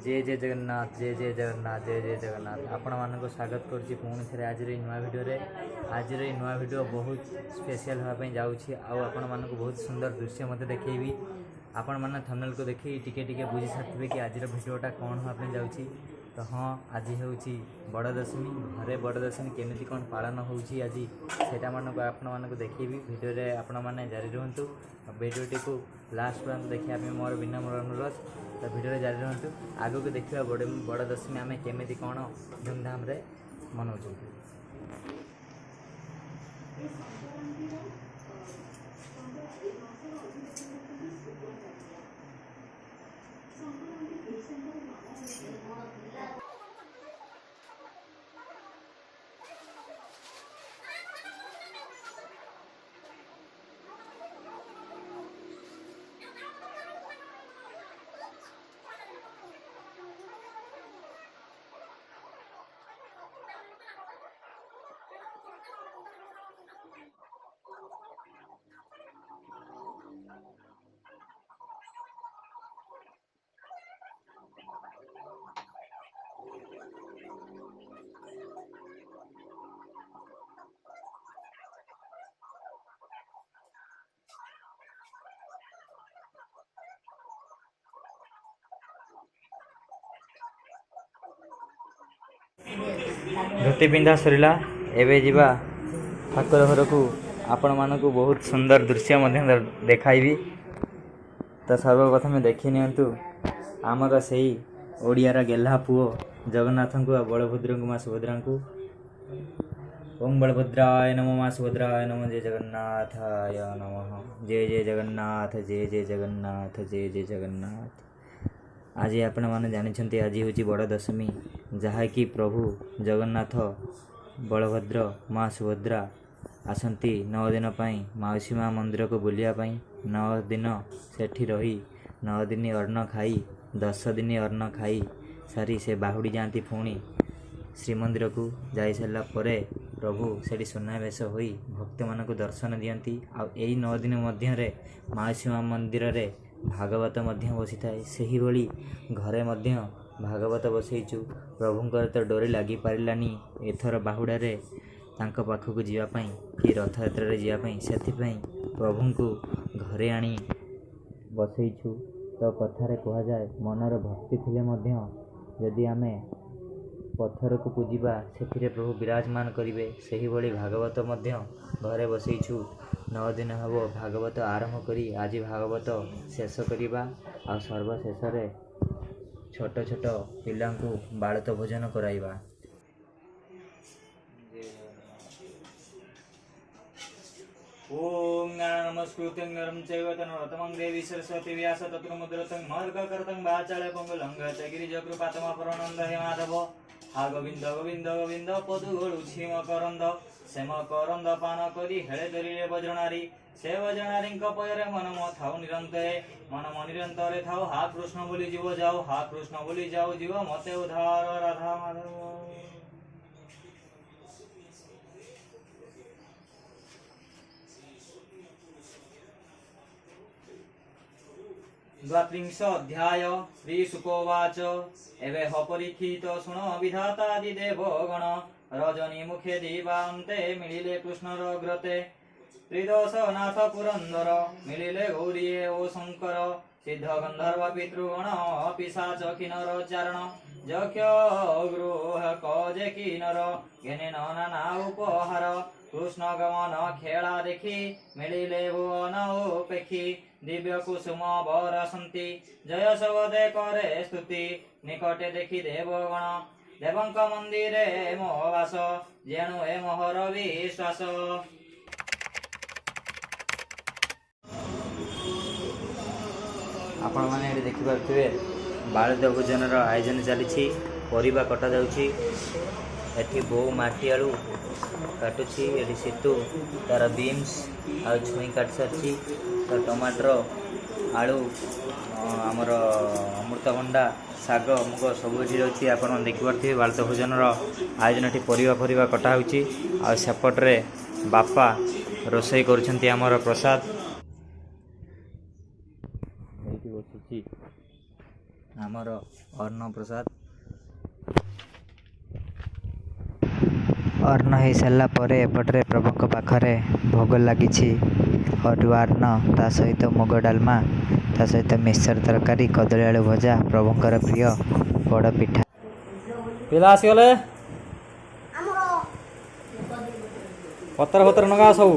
जय जय जगन्नाथ जय जय जगन्नाथ जय जय जगन्नाथ आपण मानक स्वागत करुच्ची पुणी थे आज नुआ भिडियो आज नुआ भिडियो बहुत स्पेशल होगापी जाऊँगी आपण मानक बहुत सुंदर दृश्य मत देखी आपण मैंने थंबनेल को देखी टिके बुझी सारे कि आज भिडियोटा कौन होगापी जाऊँगी तो हाँ आज हूँ बड़ दशमी घरे बड़ दशमी केमी कौन पालन हो आज से आपण देखी भिडियो आपण मैंने जारी रुहतु भिडियोटी को लास्ट पर्यंत देखा मोर विनम्र अनुरोध तो भिडियो जारी रुहतु आगो को देखा बड़ दशमी आम केमी कौन धूमधाम रे मनाऊँ। धोती पिंधा सरला एवं जीवा ठाकुर घर को आपण मानक बहुत सुंदर दृश्य देखाइबी। तो सर्वप्रथम देखी नियंतु आमर से ओडियार गेल्हा पुओ जगन्नाथ को बलभद्र माँ सुभद्रा को ओम बलभद्राय नमो माँ सुभद्राय नमो जय जगन्नाथाय नमः जय जय जगन्नाथ जय जय जगन्नाथ जय जय जगन्नाथ। आज आपण मैंने जानते आज हूँ बड़ दशमी जहाँकि प्रभु जगन्नाथ बलभद्र माँ सुभद्रा आसती 9 दिन मौसी माँ मंदिर को बुलायापी 9 दिन सेठी रही 9 दिन अन्न खाई 10 दिन अन्न खाई सारी से बाहुड़ी जाती पुणी श्रीमंदिर को जा सारा प्रभु से सुनावेश हो भक्त मान दर्शन दियंती आई 9 दिन मध्य मौसी माँ मंदिर रे भागवत बसी थाए से ही भली घरे भागवत बसईचु प्रभुंकर तो डोरी लगी पारानी एथर बाहुड़े तांको पाखक जीवाई कि रथ यात्रा जीवाई से प्रभु को घरे आनी बसईचु। तो कथार कहुए मनर भक्ति थिले जदि आमे पत्थर को पूजिबा से प्रभु विराजमान करेंगे से ही भली भागवत घरे बसईचु 9 दिन हम भागवत आरंभ करी आज भागवत शेष करवा आ सर्वशेष छोट छोट पिला बालत भोजन कराइबा। ओम नमस्कृतं नरं चैव तन्नरोत्तमं देवी सरस्वती व्यास तत्र मुद्रतं महर्कर्तं वाचालय पंगुलंघ्यत गिरिजकृपातमापरणं हे माधव हा गोविंद गोविंद गोविंद पदुगळु छिम करंद सेम करंद पान करी हेळे दरिरे वज्रनारी से वज्रनारी पयरे मन थाउ निरंतरे मन निरंतरे थाउ हा कृष्ण बोली जीव जाओ हा कृष्ण बोली जाओ जीव मते उद्धार राधा माधव। द्वात्रिंश अध्याय श्री शुकोवाच एवे परीक्षित शुण विधातादि देवगण रजनी मुखे दीवान्ते मिलिले कृष्णर ग्रते त्रिदशनाथ पुरंदर मिलिले गौरीये ओ शंकर सिद्ध गंधर्व पितृगण पिशाच किन्नर चारण यक्ष गृह कजे किन्नर घेने नाना उपहार कृष्ण गमन खेला देखी मिलिले भुवन उपेक्षी दिव्य कुसुम बरसंती जय सबदे करे स्तुति निकटे देखी देवगण देवंक मंदिरे मो वास जेणु ए मोहर विश्वास। आपण मैंने देखिपे बालद भोजन आयोजन चली परिबा कटा जाउछि एठी बो माटी आलू काटुची एठी सीतु तार बीन्स आ छुई काट सारी तो टमाटर आलू आमर अमृतभंडा शाग मुग सब ये अच्छी आप देखिपे बालद भोजन आयोजन ये परिबा कटा होपटे बापा रोसई कर प्रसाद बसुची ଆମର ଅନ୍ନ ପ୍ରସାଦ। ଅନ୍ନ ହେଇସାରିଲା ପରେ ଏପଟରେ ପ୍ରଭୁଙ୍କ ପାଖରେ ଭୋଗ ଲାଗିଛି ଅରୁଆ ଅନ୍ନ, ତା ସହିତ ମୁଗ ଡାଲମା, ତା ସହିତ ମିକ୍ସଚର ତରକାରୀ, କଦଳୀ ଆଳୁ ଭଜା, ପ୍ରଭୁଙ୍କର ପ୍ରିୟ ପୋଡ଼ ପିଠା। ପିଲା ଆସିଗଲେ, ପତ୍ର ପତ୍ର ନଗା ସବୁ।